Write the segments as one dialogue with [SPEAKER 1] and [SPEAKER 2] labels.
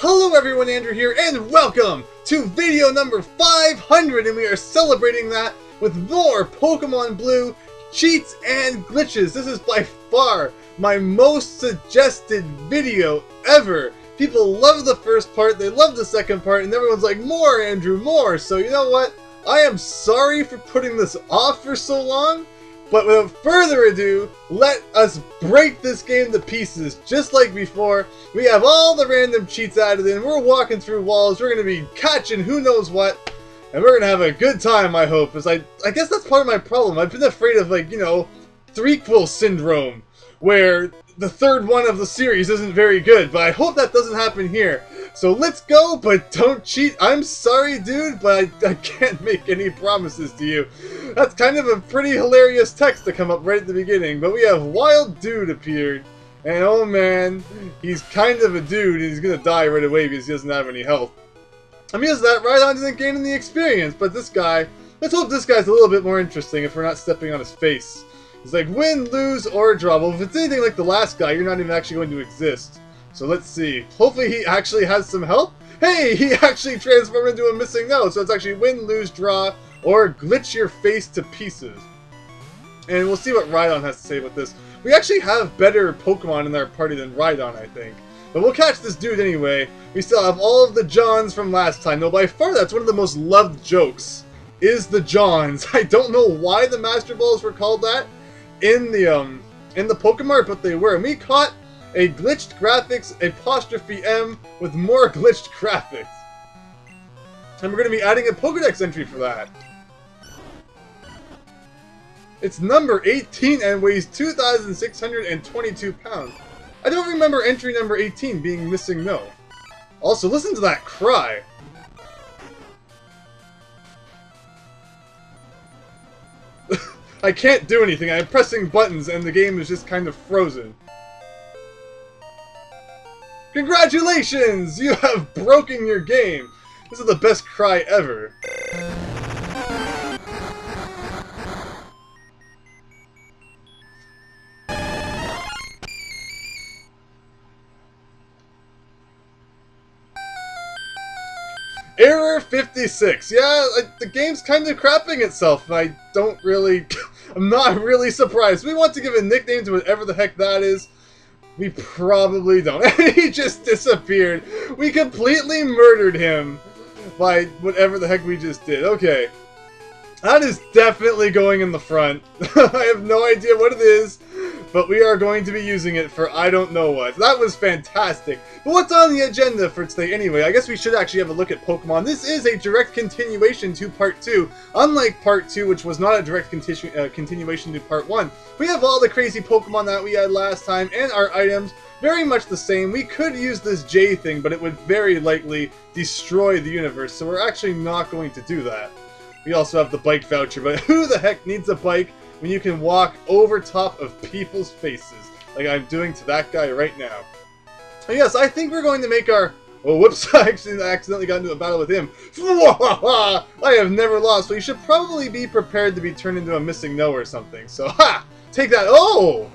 [SPEAKER 1] Hello everyone, Andrew here, and welcome to video number 500, and we are celebrating that with more Pokemon Blue cheats and glitches. This is by far my most suggested video ever. People love the first part, they love the second part, and everyone's like, more Andrew, more! So you know what? I am sorry for putting this off for so long, but without further ado, let us break this game to pieces. Just like before, we have all the random cheats added in, we're walking through walls, we're going to be catching who knows what, and we're going to have a good time, I hope. As I guess that's part of my problem. I've been afraid of, like, you know, threequel syndrome, where the third one of the series isn't very good, but I hope that doesn't happen here. So let's go, but don't cheat. I'm sorry, dude, but I can't make any promises to you. That's kind of a pretty hilarious text to come up right at the beginning, but we have Wild Dude appeared, and oh man, he's kind of a dude, and he's gonna die right away because he doesn't have any health. I mean, as that Rhydon isn't gaining the experience, but this guy, let's hope this guy's a little bit more interesting if we're not stepping on his face. It's like win, lose, or draw. Well, if it's anything like the last guy, you're not even actually going to exist. So let's see. Hopefully he actually has some help. Hey, he actually transformed into a missing nose. So it's actually win, lose, draw, or glitch your face to pieces. And we'll see what Rhydon has to say about this. We actually have better Pokemon in our party than Rhydon, I think. But we'll catch this dude anyway. We still have all of the Johns from last time. No, by far that's one of the most loved jokes, is the Johns. I don't know why the Master Balls were called that in the Pokemon, but they were. And we caught a glitched graphics apostrophe M with more glitched graphics. And we're going to be adding a Pokedex entry for that. It's number 18 and weighs 2,622 pounds. I don't remember entry number 18 being missing no. Also, listen to that cry. I can't do anything. I'm pressing buttons and the game is just kind of frozen. Congratulations! You have broken your game! This is the best cry ever. Error 56. Yeah, the game's kind of crapping itself. I don't really... I'm not really surprised. We want to give a nickname to whatever the heck that is. We probably don't. He just disappeared. We completely murdered him by whatever the heck we just did. Okay. That is definitely going in the front. I have no idea what it is, but we are going to be using it for I don't know what. That was fantastic. But what's on the agenda for today anyway? I guess we should actually have a look at Pokemon. This is a direct continuation to Part 2. Unlike Part 2, which was not a direct continuation to Part 1. We have all the crazy Pokemon that we had last time, and our items very much the same. We could use this J thing, but it would very likely destroy the universe, so we're actually not going to do that. We also have the bike voucher, but who the heck needs a bike when you can walk over top of people's faces, like I'm doing to that guy right now? And yes, I think we're going to make our... Oh, whoops, I accidentally got into a battle with him. I have never lost, so you should probably be prepared to be turned into a missing no or something. So, ha! Take that. Oh!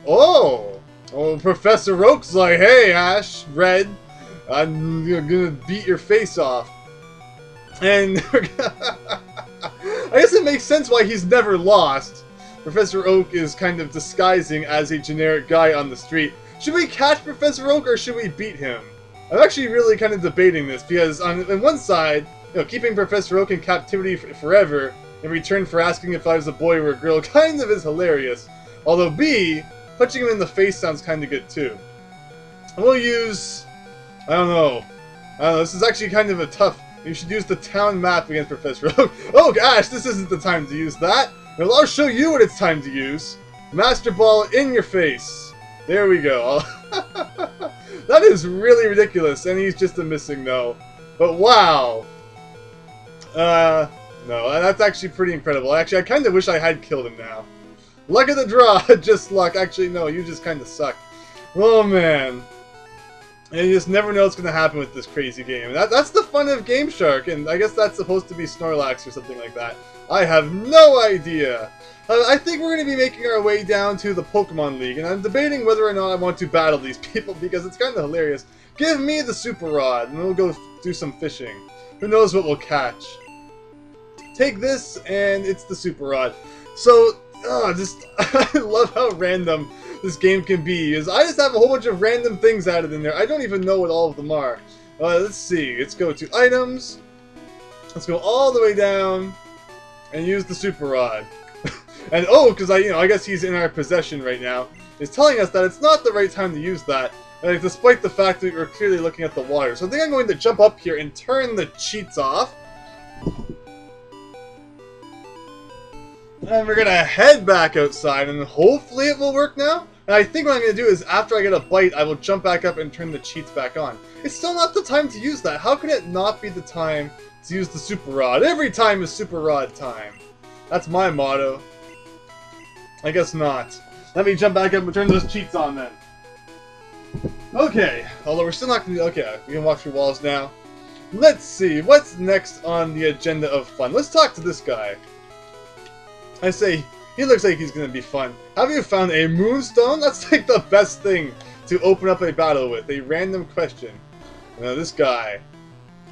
[SPEAKER 1] Oh! Oh, Professor Oak's like, hey, Ash, Red, I'm gonna beat your face off. And I guess it makes sense why he's never lost. Professor Oak is kind of disguising as a generic guy on the street. Should we catch Professor Oak or should we beat him? I'm actually really kind of debating this because on one side, you know, keeping Professor Oak in captivity forever in return for asking if I was a boy or a girl kind of is hilarious. Although B, punching him in the face sounds kind of good too. We'll use... I don't know, this is actually kind of a tough... You should use the town map against Professor Oak. Oh gosh, this isn't the time to use that. Well, I'll show you what it's time to use. Master Ball in your face. There we go. That is really ridiculous, and he's just a missing no. But wow. No, that's actually pretty incredible. Actually, I kind of wish I had killed him now. Luck of the draw, just luck. Actually, no, you just kind of suck. Oh man. And you just never know what's going to happen with this crazy game. That's the fun of Game Shark, and I guess that's supposed to be Snorlax or something like that. I have no idea. I think we're going to be making our way down to the Pokemon League, and I'm debating whether or not I want to battle these people because it's kind of hilarious. Give me the Super Rod, and we'll go do some fishing. Who knows what we'll catch. Take this, and it's the Super Rod. So, I love how random this game can be. Is I just have a whole bunch of random things added in there. I don't even know what all of them are. Let's see. Let's go to items. Let's go all the way down and use the Super Rod. And because I guess he's in our possession right now. Is telling us that it's not the right time to use that, despite the fact that we're clearly looking at the water. So I think I'm going to jump up here and turn the cheats off. And we're going to head back outside, and hopefully it will work now. And I think what I'm going to do is, after I get a bite, I will jump back up and turn the cheats back on. It's still not the time to use that. How can it not be the time to use the Super Rod? Every time is Super Rod time. That's my motto. I guess not. Let me jump back up and turn those cheats on then. Okay, although we're still not going to do... Okay, we can walk through walls now. Let's see, what's next on the agenda of fun? Let's talk to this guy. I say, he looks like he's going to be fun. Have you found a moonstone? That's like the best thing to open up a battle with. A random question. Now this guy.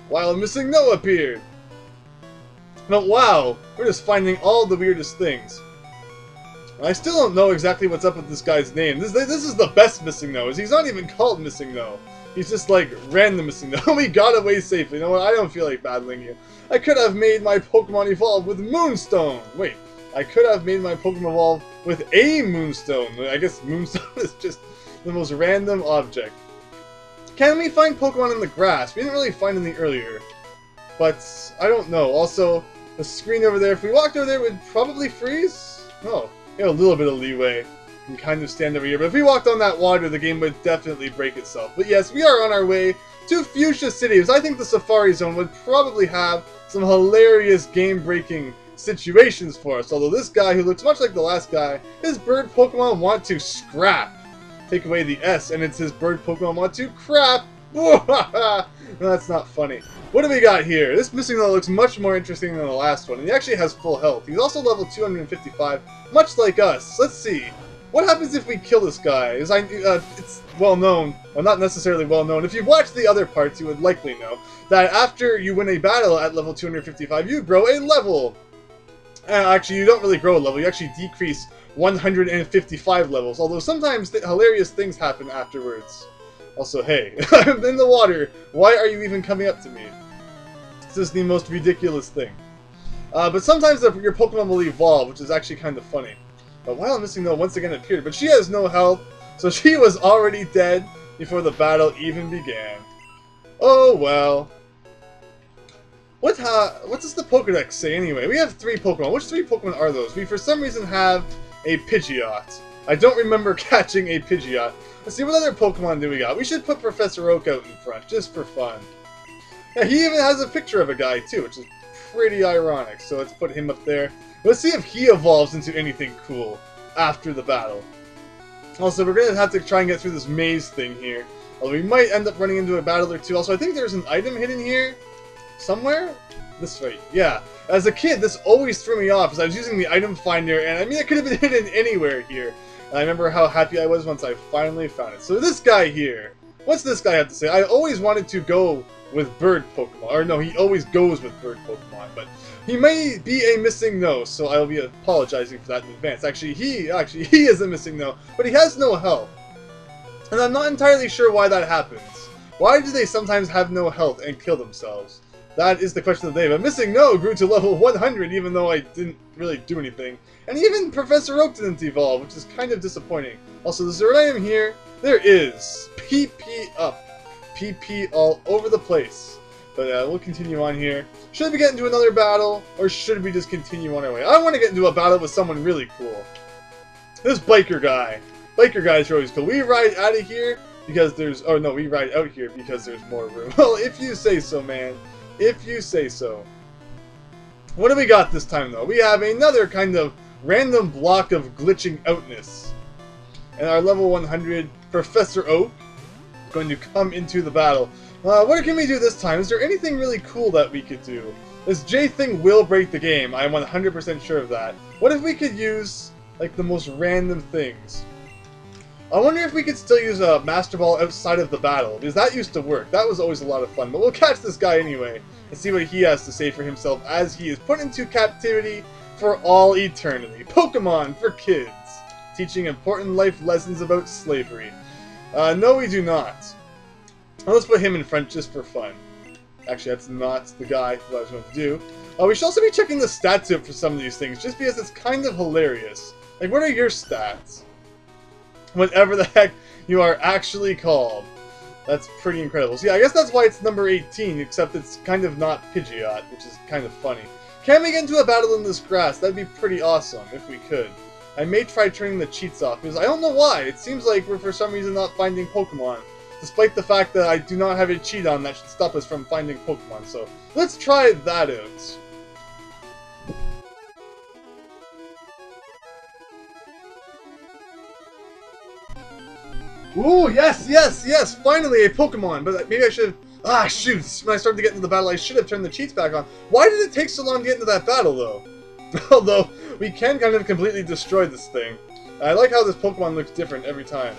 [SPEAKER 1] Wild Missing No appeared. But wow, we're just finding all the weirdest things. I still don't know exactly what's up with this guy's name. This is the best Missing No. He's not even called Missing No. He's just like random Missing No. We got away safely. You know what? I don't feel like battling you. I could have made my Pokemon evolve with Moonstone. Wait. I could have made my Pokemon evolve with a Moonstone. I guess Moonstone is just the most random object. Can we find Pokemon in the grass? We didn't really find any earlier. But, I don't know. Also, the screen over there, if we walked over there, it would probably freeze? Oh, we have a little bit of leeway. We can kind of stand over here. But if we walked on that water, the game would definitely break itself. But yes, we are on our way to Fuchsia City. Because I think the Safari Zone would probably have some hilarious game-breaking situations for us. Although this guy, who looks much like the last guy, his bird Pokemon want to scrap. Take away the S, and it's his bird Pokemon want to crap. No, that's not funny. What do we got here? This Missing No looks much more interesting than the last one, and he actually has full health. He's also level 255, much like us. Let's see. What happens if we kill this guy? It's well known, well, not necessarily well known. If you've watched the other parts, you would likely know that after you win a battle at level 255, you grow a level. Actually, you don't really grow a level. You actually decrease 155 levels, although sometimes hilarious things happen afterwards. Also, hey, I'm in the water. Why are you even coming up to me? This is the most ridiculous thing. But sometimes your Pokemon will evolve, which is actually kind of funny. But Wild Missing No once again appeared, but she has no health, so she was already dead before the battle even began. Oh well. What does the Pokedex say anyway? We have 3 Pokemon. Which 3 Pokemon are those? We for some reason have a Pidgeot. I don't remember catching a Pidgeot. Let's see, what other Pokemon do we got? We should put Professor Oak out in front, just for fun. Yeah, he even has a picture of a guy too, which is pretty ironic. So let's put him up there. Let's see if he evolves into anything cool after the battle. Also, we're going to have to try and get through this maze thing here. Although we might end up running into a battle or two. Also, I think there's an item hidden here. Somewhere? This way. Yeah. As a kid, this always threw me off as I was using the item finder, and I mean, it could have been hidden anywhere here. And I remember how happy I was once I finally found it. So this guy here, what's this guy have to say? I always wanted to go with bird Pokemon. Or no, he always goes with bird Pokemon, but he may be a Missing No, so I'll be apologizing for that in advance. Actually, he is a Missing No, but he has no health. And I'm not entirely sure why that happens. Why do they sometimes have no health and kill themselves? That is the question of the day. But Missing No grew to level 100 even though I didn't really do anything. And even Professor Oak didn't evolve, which is kind of disappointing. Also, is there an item here? There is. PP up. PP all over the place. But we'll continue on here. Should we get into another battle? Or should we just continue on our way? I want to get into a battle with someone really cool. This biker guy. Biker guys are always cool. We ride out of here because there's... Oh no, we ride out here because there's more room. Well, if you say so, man. If you say so. What do we got this time, though? We have another kind of random block of glitching outness. And our level 100 Professor Oak. going to come into the battle. What can we do this time? Is there anything really cool that we could do? This J thing will break the game. I'm 100% sure of that. What if we could use, like, the most random things? I wonder if we could still use a Master Ball outside of the battle, because that used to work. That was always a lot of fun. But we'll catch this guy anyway, and see what he has to say for himself as he is put into captivity for all eternity. Pokemon for kids. Teaching important life lessons about slavery. No, we do not. Let's put him in front just for fun. Actually, that's not the guy that I was going to do. We should also be checking the stats out for some of these things, just because it's kind of hilarious. Like, what are your stats? Whatever the heck you are actually called. That's pretty incredible. So yeah, I guess that's why it's number 18, except it's kind of not Pidgeot, which is kind of funny. Can we get into a battle in this grass? That'd be pretty awesome, if we could. I may try turning the cheats off, because I don't know why. It seems like we're for some reason not finding Pokemon. Despite the fact that I do not have a cheat on that should stop us from finding Pokemon. So let's try that out. Ooh, yes, yes, yes! Finally a Pokemon! But maybe I should have... Ah, shoot! When I started to get into the battle, I should have turned the cheats back on. Why did it take so long to get into that battle, though? Although, we can kind of completely destroy this thing. I like how this Pokemon looks different every time.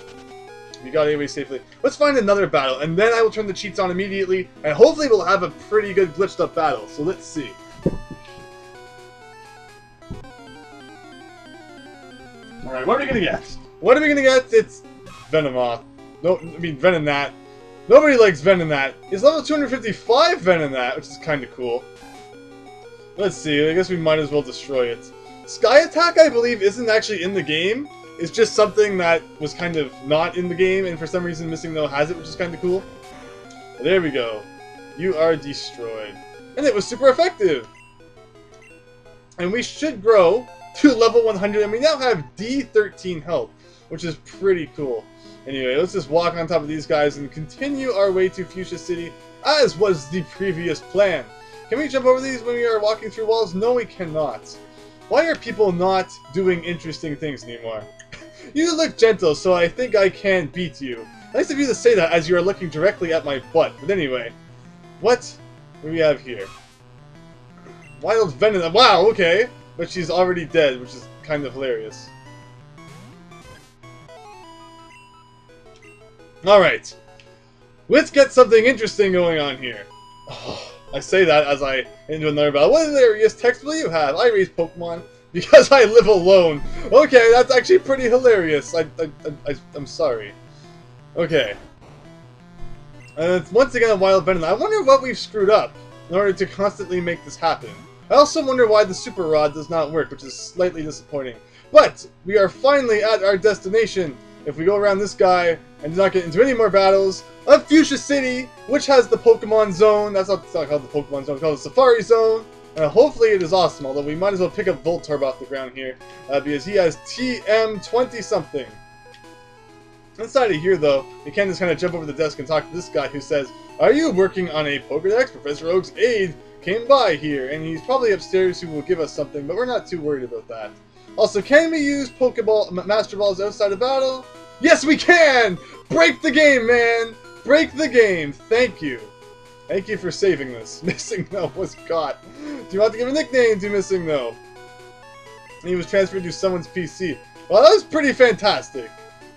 [SPEAKER 1] We got away safely. Let's find another battle, and then I will turn the cheats on immediately, and hopefully we'll have a pretty good glitched up battle. So let's see. Alright, what are we gonna get? What are we gonna get? It's Venomoth. No, I mean Venonat. Nobody likes Venonat. It's level 255 Venonat, which is kind of cool. Let's see, I guess we might as well destroy it. Sky Attack, I believe, isn't actually in the game. It's just something that was kind of not in the game, and for some reason Missing No has it, which is kind of cool. There we go. You are destroyed. And it was super effective! And we should grow to level 100, and we now have D13 health, which is pretty cool. Anyway, let's just walk on top of these guys and continue our way to Fuchsia City, as was the previous plan. Can we jump over these when we are walking through walls? No, we cannot. Why are people not doing interesting things anymore? You look gentle, so I think I can beat you. Nice of you to say that as you are looking directly at my butt. But anyway, what do we have here? Wild Venom. Wow, okay. But she's already dead, which is kind of hilarious. Alright. Let's get something interesting going on here. Oh, I say that as I into another battle. What hilarious text will you have? I raise Pokemon because I live alone. Okay, that's actually pretty hilarious. I'm sorry. Okay. And it's once again a Wild Venom. I wonder what we've screwed up in order to constantly make this happen. I also wonder why the Super Rod does not work, which is slightly disappointing. But we are finally at our destination. If we go around this guy and do not get into any more battles of Fuchsia City, which has the Pokemon Zone. That's not, it's not called the Pokemon Zone, it's called the Safari Zone. Hopefully it is awesome, although we might as well pick up Voltorb off the ground here, because he has TM20-something. Inside of here, though, you can just kind of jump over the desk and talk to this guy who says, "Are you working on a Pokédex? Professor Oak's aide came by here, and he's probably upstairs who will give us something, but we're not too worried about that." Also, can we use Pokeball Master Balls outside of battle? Yes, we can! Break the game, man! Break the game! Thank you. Thank you for saving this. Missing No was caught. Do you want to give a nickname to Missing No? He was transferred to someone's PC. Well, that was pretty fantastic.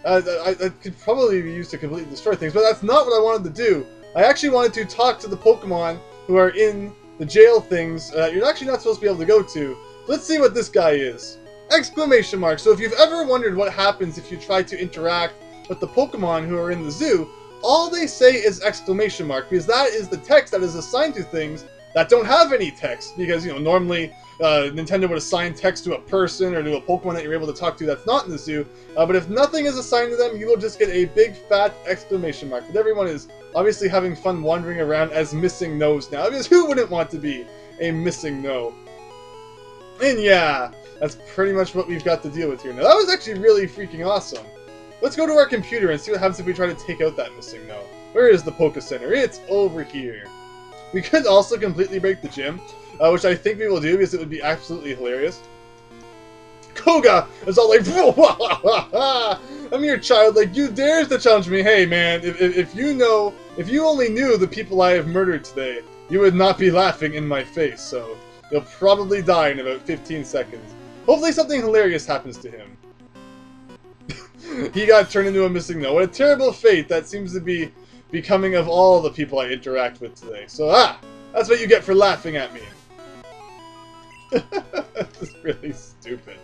[SPEAKER 1] I could probably be used to completely destroy things, but that's not what I wanted to do. I actually wanted to talk to the Pokemon who are in the jail things you're actually not supposed to be able to go to. Let's see what this guy is. Exclamation mark. So if you've ever wondered what happens if you try to interact with the Pokemon who are in the zoo, all they say is exclamation mark, because that is the text that is assigned to things that don't have any text. Because, you know, normally Nintendo would assign text to a person or to a Pokemon that you're able to talk to that's not in the zoo. But if nothing is assigned to them, you will just get a big fat exclamation mark. But everyone is obviously having fun wandering around as Missing No's now, because who wouldn't want to be a Missing No? And yeah, that's pretty much what we've got to deal with here. Now, that was actually really freaking awesome. Let's go to our computer and see what happens if we try to take out that Missing No. Where is the Poké Center? It's over here. We could also completely break the gym, which I think we will do because it would be absolutely hilarious. Koga is all like, I'm your child, like, you dares to challenge me. Hey, man, if you only knew the people I have murdered today, you would not be laughing in my face, so you'll probably die in about 15 seconds. Hopefully something hilarious happens to him. He got turned into a missing no. What a terrible fate that seems to be becoming of all the people I interact with today. So, that's what you get for laughing at me. This is really stupid.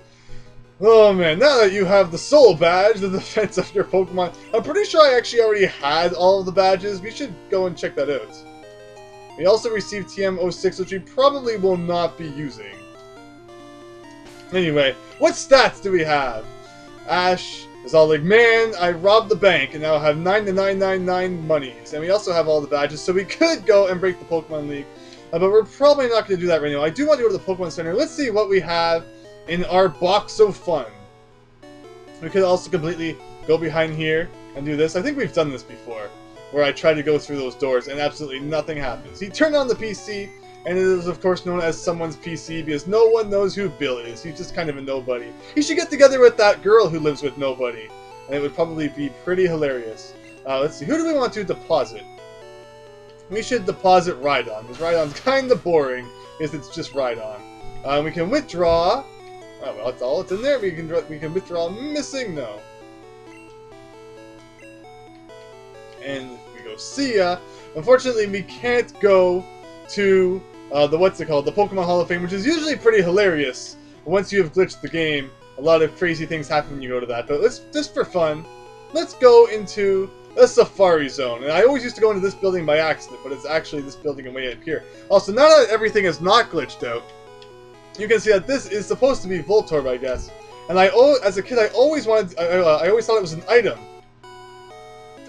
[SPEAKER 1] Oh man, now that you have the soul badge, the defense of your Pokemon, I'm pretty sure I actually already had all of the badges. We should go and check that out. We also received TM06, which we probably will not be using. Anyway, what stats do we have? Ash is all like, man, I robbed the bank and now have 9,999 monies. And we also have all the badges, so we could go and break the Pokemon League. But we're probably not going to do that right now. I do want to go to the Pokemon Center. Let's see what we have in our box of fun. We could also completely go behind here and do this. I think we've done this before, where I tried to go through those doors and absolutely nothing happens. He turned on the PC, and it is of course known as someone's PC because no one knows who Bill is. He's just kind of a nobody. He should get together with that girl who lives with nobody, and it would probably be pretty hilarious. Let's see, who do we want to deposit? We should deposit Rhydon, because Rhydon's kind of boring because it's just Rhydon. We can withdraw. Oh well, that's all it's in there. We can withdraw Missing No. And we go see ya. Unfortunately, we can't go to the Pokemon Hall of Fame, which is usually pretty hilarious. Once you have glitched the game, a lot of crazy things happen when you go to that. But let's just for fun, let's go into a Safari Zone. And I always used to go into this building by accident, but it's actually this building way up here. Also, now that everything is not glitched out, you can see that this is supposed to be Voltorb, I guess. And as a kid, I always thought it was an item.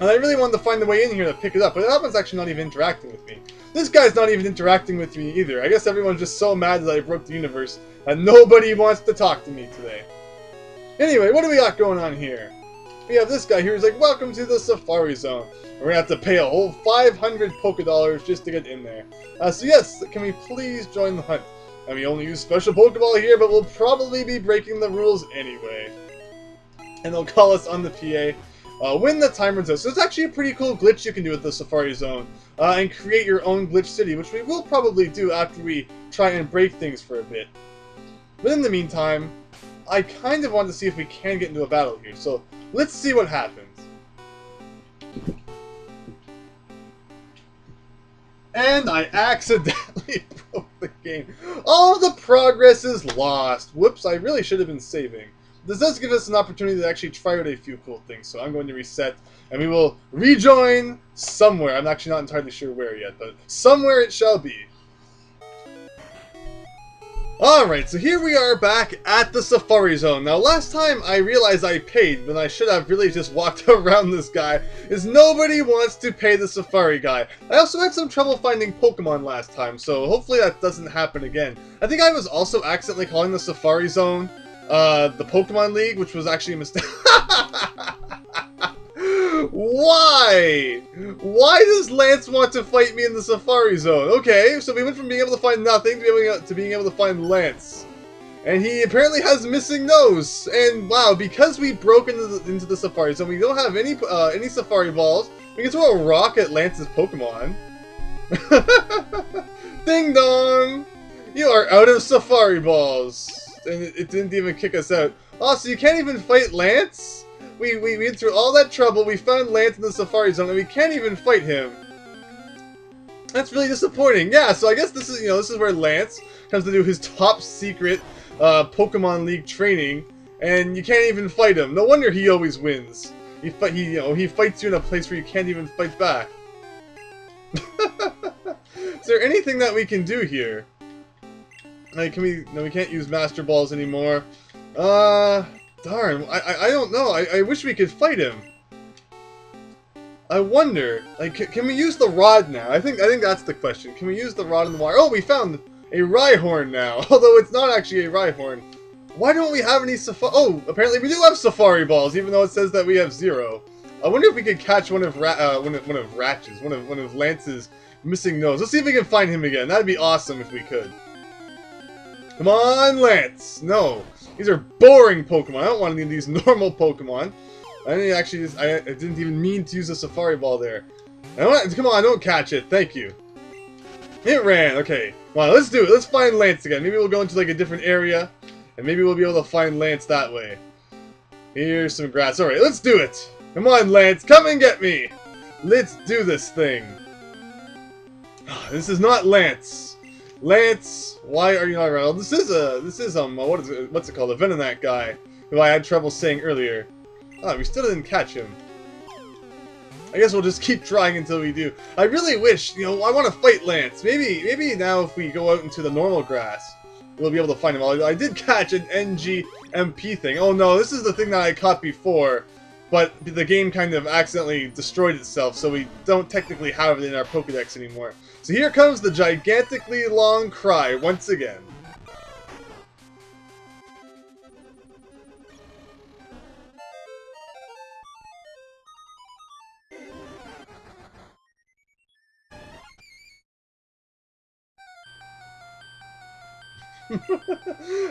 [SPEAKER 1] And I really wanted to find a way in here to pick it up, but that one's actually not even interacting with me. This guy's not even interacting with me either. I guess everyone's just so mad that I broke the universe that nobody wants to talk to me today. Anyway, what do we got going on here? We have this guy here who's like, welcome to the Safari Zone. We're going to have to pay a whole 500 Pokédollars just to get in there. So yes, can we please join the hunt? And we only use special Pokeball here, but we'll probably be breaking the rules anyway. And they'll call us on the PA when the time runs out. So it's actually a pretty cool glitch you can do with the Safari Zone. And create your own glitch city, which we will probably do after we try and break things for a bit. But in the meantime, I kind of want to see if we can get into a battle here. So let's see what happens. And I accidentally broke the game. All the progress is lost. Whoops, I really should have been saving. This does give us an opportunity to actually try out a few cool things. So I'm going to reset, and we will rejoin somewhere. I'm actually not entirely sure where yet, but somewhere it shall be. Alright, so here we are back at the Safari Zone. Now, last time I realized I paid, when I should have really just walked around this guy, is nobody wants to pay the Safari guy. I also had some trouble finding Pokemon last time, so hopefully that doesn't happen again. I think I was also accidentally calling the Safari Zone the Pokemon League, which was actually a mistake. Why? Why does Lance want to fight me in the Safari Zone? Okay, so we went from being able to find nothing to being able to find Lance. And he apparently has Missing Nose. And wow, because we broke into the Safari Zone, we don't have any Safari Balls. We can throw a rock at Lance's Pokemon. Ding dong! You are out of Safari Balls. And it didn't even kick us out. Oh, so you can't even fight Lance? We went through all that trouble, we found Lance in the Safari Zone, and we can't even fight him. That's really disappointing. Yeah, so I guess this is, this is where Lance comes to do his top secret Pokemon League training, and you can't even fight him. No wonder he always wins. He fights you in a place where you can't even fight back. Is there anything that we can do here? Like, no, we can't use Master Balls anymore. Darn, I don't know. I wish we could fight him. I wonder, like, can we use the rod now? I think that's the question. Can we use the rod in the water? Oh, we found a Rhyhorn now, although it's not actually a Rhyhorn. Why don't we have any Safari? Oh, apparently we do have Safari Balls, even though it says that we have 0. I wonder if we could catch one of Lance's Missing Nose. Let's see if we can find him again. That'd be awesome if we could. Come on, Lance! No. These are boring Pokemon. I don't want any of these normal Pokemon. I didn't even mean to use a Safari Ball there. Come on, don't catch it. Thank you. It ran. Okay. Well, let's do it. Let's find Lance again. Maybe we'll go into like a different area, and maybe we'll be able to find Lance that way. Here's some grass. Alright, let's do it. Come on, Lance. Come and get me. Let's do this thing. This is not Lance. Lance, why are you not around? This is what's it called? A Venonat guy, who I had trouble saying earlier. Oh, we still didn't catch him. I guess we'll just keep trying until we do. I really wish, I want to fight Lance. Maybe now if we go out into the normal grass, we'll be able to find him. I did catch an NGMP thing. Oh no, this is the thing that I caught before, but the game kind of accidentally destroyed itself, so we don't technically have it in our Pokedex anymore. So here comes the gigantically long cry once again.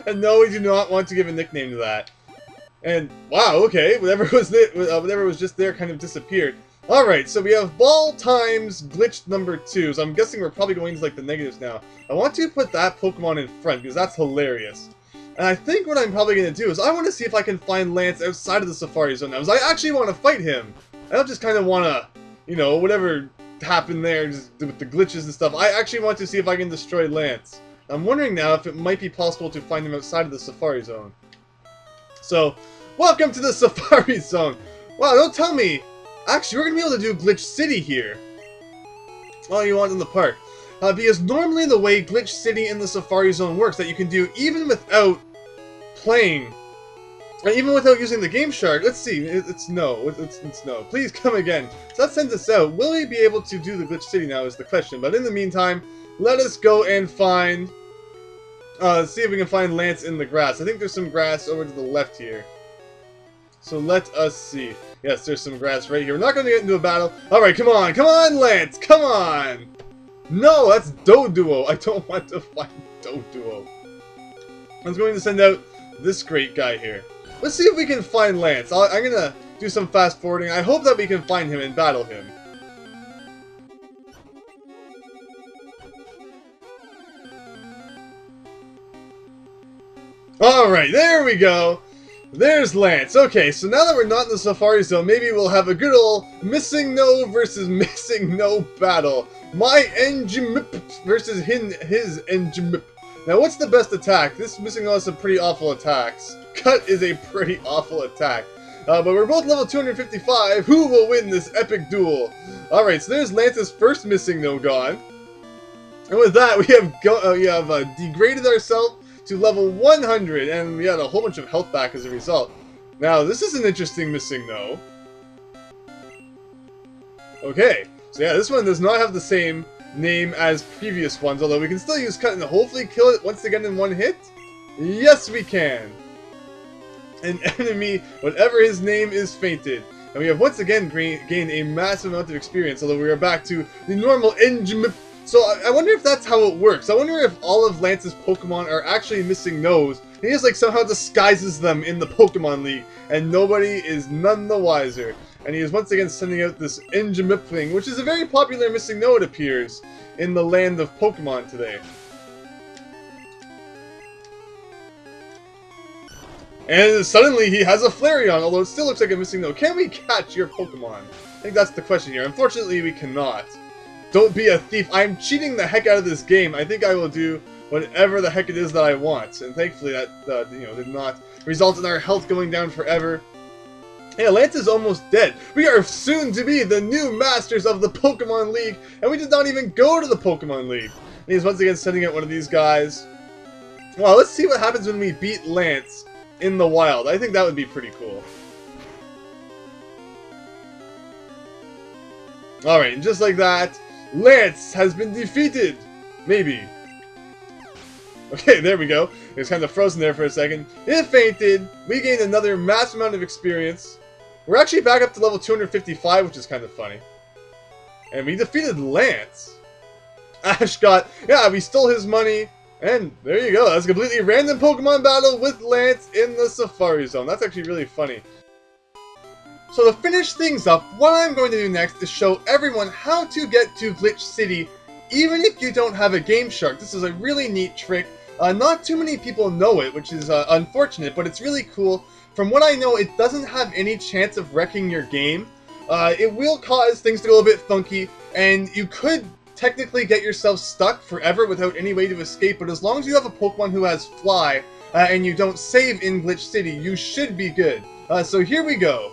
[SPEAKER 1] And no, we do not want to give a nickname to that. And wow, okay, whatever was just there kind of disappeared. All right, so we have ball times glitch number 2. So I'm guessing we're probably going to like the negatives now. I want to put that Pokemon in front because that's hilarious. And I think what I'm probably going to do is I want to see if I can find Lance outside of the Safari Zone now. Because I actually want to fight him. I don't just kind of want to, whatever happened there just with the glitches and stuff. I actually want to see if I can destroy Lance. I'm wondering now if it might be possible to find him outside of the Safari Zone. So, welcome to the Safari Zone! Wow, don't tell me! Actually, we're going to be able to do Glitch City here. All you want in the park. Because normally the way Glitch City in the Safari Zone works, that you can do even without playing, even without using the Game Shark. Let's see, it's no. It's no. Please come again. So that sends us out. Will we be able to do the Glitch City now is the question. But in the meantime, let us go and find, see if we can find Lance in the grass. I think there's some grass over to the left here. So let us see. Yes, there's some grass right here. We're not going to get into a battle. Alright, come on, Lance! Come on! No, that's Doduo. I don't want to fight Doduo. I was going to send out this great guy here. Let's see if we can find Lance. I'm going to do some fast forwarding. I hope that we can find him and battle him. Alright, there we go. There's Lance. Okay, so now that we're not in the Safari Zone, maybe we'll have a good old Missing No versus Missing No battle. My Engimip versus his Engimip. Now, what's the best attack? This Missing No has some pretty awful attacks. Cut is a pretty awful attack. But we're both level 255. Who will win this epic duel? Alright, so there's Lance's first Missing No gone. And with that, we have degraded ourselves to level 100, and we had a whole bunch of health back as a result. Now, this is an interesting Missing No. Okay, so yeah, this one does not have the same name as previous ones, although we can still use Cut and hopefully kill it once again in one hit. Yes, we can! An enemy, whatever his name, is fainted. And we have once again gained a massive amount of experience, although we are back to the normal Engimip. So I wonder if that's how it works. I wonder if all of Lance's Pokemon are actually Missing No's. He just like somehow disguises them in the Pokemon League, and nobody is none the wiser. And he is once again sending out this Engimip thing, which is a very popular Missing No, it appears, in the land of Pokemon today. And suddenly he has a Flareon, although it still looks like a Missing No. Can we catch your Pokemon? I think that's the question here. Unfortunately, we cannot. Don't be a thief. I'm cheating the heck out of this game. I think I will do whatever the heck it is that I want. And thankfully that, did not result in our health going down forever. Yeah, Lance is almost dead. We are soon to be the new masters of the Pokemon League, and we did not even go to the Pokemon League. And he's once again sending out one of these guys. Well, let's see what happens when we beat Lance in the wild. I think that would be pretty cool. Alright, and just like that, Lance has been defeated! Maybe. Okay, there we go. It was kind of frozen there for a second. It fainted. We gained another massive amount of experience. We're actually back up to level 255, which is kind of funny. And we defeated Lance. Ash got... Yeah, we stole his money, And there you go, that's a completely random Pokemon battle with Lance in the Safari Zone. That's actually really funny. So to finish things up, what I'm going to do next is show everyone how to get to Glitch City, even if you don't have a Game Shark. This is a really neat trick. Not too many people know it, which is unfortunate, but it's really cool. From what I know, it doesn't have any chance of wrecking your game. It will cause things to go a bit funky, and you could technically get yourself stuck forever without any way to escape, but as long as you have a Pokemon who has Fly, and you don't save in Glitch City, you should be good. So here we go.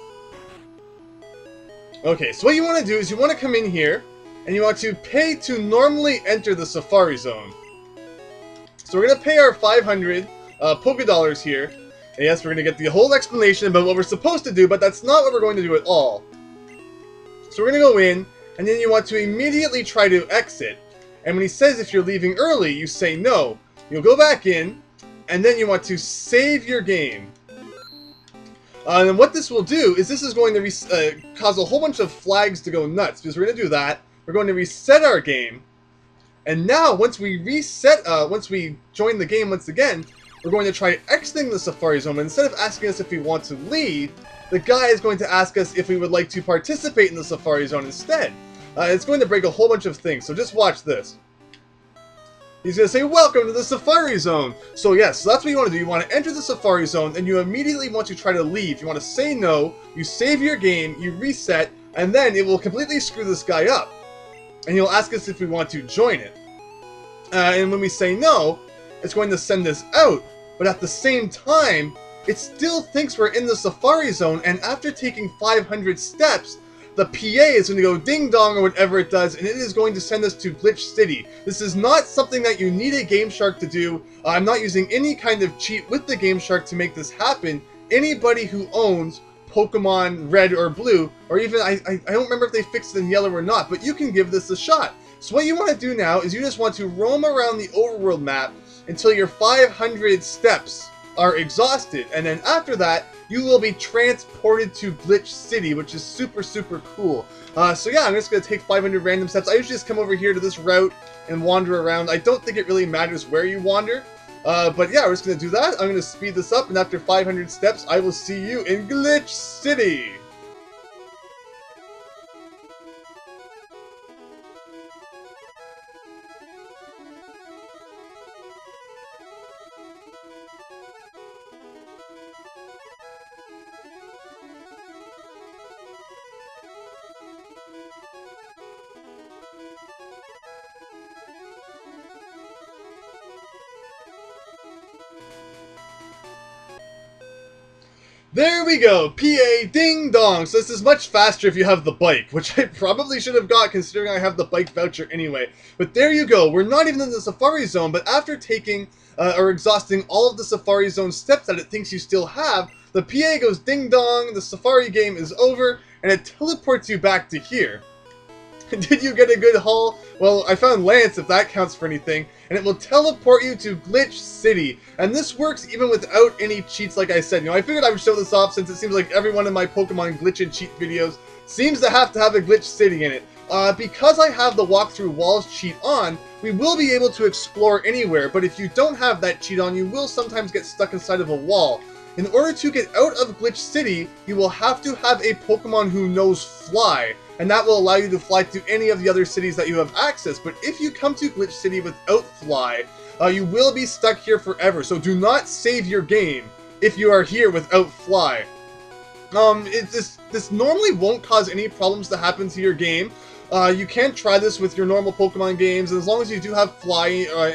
[SPEAKER 1] Okay, so what you want to do is you want to come in here, and you want to pay to normally enter the Safari Zone. So we're going to pay our 500 Pokédollars here, and yes, we're going to get the whole explanation about what we're supposed to do, but that's not what we're going to do at all. So we're going to go in, and then you want to immediately try to exit. And when he says if you're leaving early, you say no. You'll go back in, and then you want to save your game. And what this will do is this is going to cause a whole bunch of flags to go nuts, because we're going to do that. We're going to reset our game. And now, once we reset, once we join the game once again, we're going to try exiting the Safari Zone. But instead of asking us if we want to leave, the guy is going to ask us if we would like to participate in the Safari Zone instead. It's going to break a whole bunch of things, so just watch this. He's going to say, welcome to the Safari Zone. So yes, so that's what you want to do. You want to enter the Safari Zone, and you immediately want to try to leave. You want to say no, you save your game, you reset, and then it will completely screw this guy up. And he'll ask us if we want to join it. And when we say no, it's going to send us out. But at the same time, it still thinks we're in the Safari Zone, and after taking 500 steps, the PA is going to go ding-dong or whatever it does, and it is going to send us to Glitch City. This is not something that you need a Game Shark to do. I'm not using any kind of cheat with the Game Shark to make this happen. Anybody who owns Pokemon Red or Blue, or even, I don't remember if they fixed it in Yellow or not, but you can give this a shot. So what you want to do now is you just want to roam around the overworld map until your 500 steps are exhausted, and then after that, you will be transported to Glitch City, which is super, super cool. So yeah, I'm just going to take 500 random steps. I usually just come over here to this route and wander around. I don't think it really matters where you wander. But yeah, we're just going to do that. I'm going to speed this up, and after 500 steps, I will see you in Glitch City. There we go! PA ding dong! So this is much faster if you have the bike, which I probably should have got considering I have the bike voucher anyway. But there you go, we're not even in the Safari Zone, but after taking or exhausting all of the Safari Zone steps that it thinks you still have, the PA goes ding dong, the Safari game is over, and it teleports you back to here. Did you get a good haul? Well, I found Lance, if that counts for anything, and it will teleport you to Glitch City. And this works even without any cheats, like I said. You know, I figured I would show this off since it seems like every one of my Pokemon glitch and cheat videos seems to have a Glitch City in it. Because I have the walk through walls cheat on, we will be able to explore anywhere, but if you don't have that cheat on, you will sometimes get stuck inside of a wall. In order to get out of Glitch City, you will have to have a Pokemon who knows Fly, and that will allow you to fly to any of the other cities that you have access. But if you come to Glitch City without Fly, you will be stuck here forever, so do not save your game if you are here without Fly. This normally won't cause any problems to happen to your game. You can try this with your normal Pokemon games, and as long as you do have Fly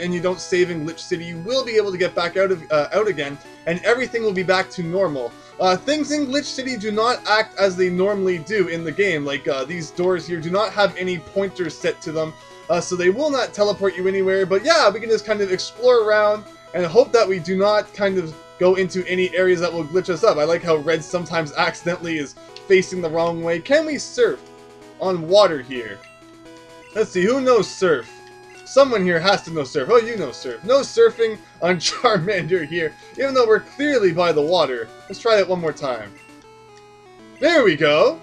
[SPEAKER 1] and you don't save in Glitch City, you will be able to get back out again, and everything will be back to normal. Things in Glitch City do not act as they normally do in the game, like these doors here do not have any pointers set to them, so they will not teleport you anywhere, but yeah, we can just kind of explore around and hope that we do not kind of go into any areas that will glitch us up. I like how Red sometimes accidentally is facing the wrong way. Can we surf on water here? Let's see, who knows surf? Someone here has to know surf. Oh, you know surf. No surfing on Charmander here, even though we're clearly by the water. Let's try that one more time. There we go.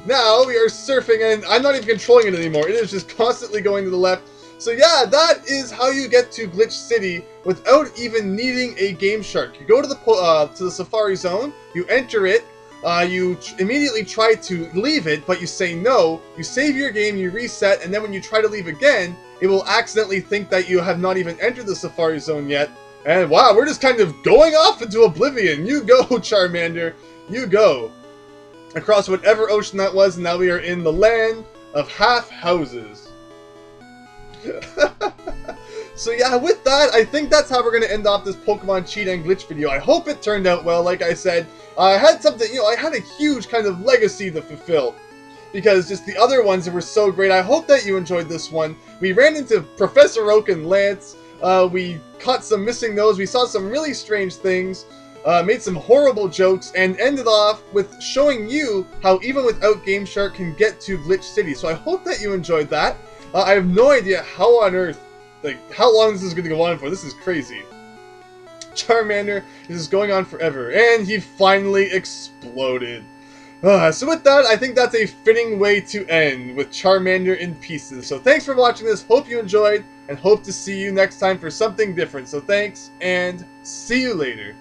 [SPEAKER 1] Now we are surfing, and I'm not even controlling it anymore. It is just constantly going to the left. So yeah, that is how you get to Glitch City without even needing a Game Shark. You go to the Safari Zone, you enter it, you immediately try to leave it, but you say no, you save your game, you reset, and then when you try to leave again, it will accidentally think that you have not even entered the Safari Zone yet, and wow, we're just kind of going off into oblivion. You go, Charmander, you go. Across whatever ocean that was, and now we are in the land of half houses. So yeah, with that, I think that's how we're going to end off this Pokemon Cheat and Glitch video. I hope it turned out well. Like I said, I had something, I had a huge kind of legacy to fulfill. Because just the other ones that were so great. I hope that you enjoyed this one. We ran into Professor Oak and Lance. We caught some missing nose. We saw some really strange things. Made some horrible jokes, and ended off with showing you how even without Game Shark can get to Glitch City. So I hope that you enjoyed that. I have no idea how on earth, how long this is going to go on for. This is crazy. Charmander is going on forever, and he finally exploded. So with that, I think that's a fitting way to end, with Charmander in pieces. So thanks for watching this, hope you enjoyed, and hope to see you next time for something different. So thanks, and see you later.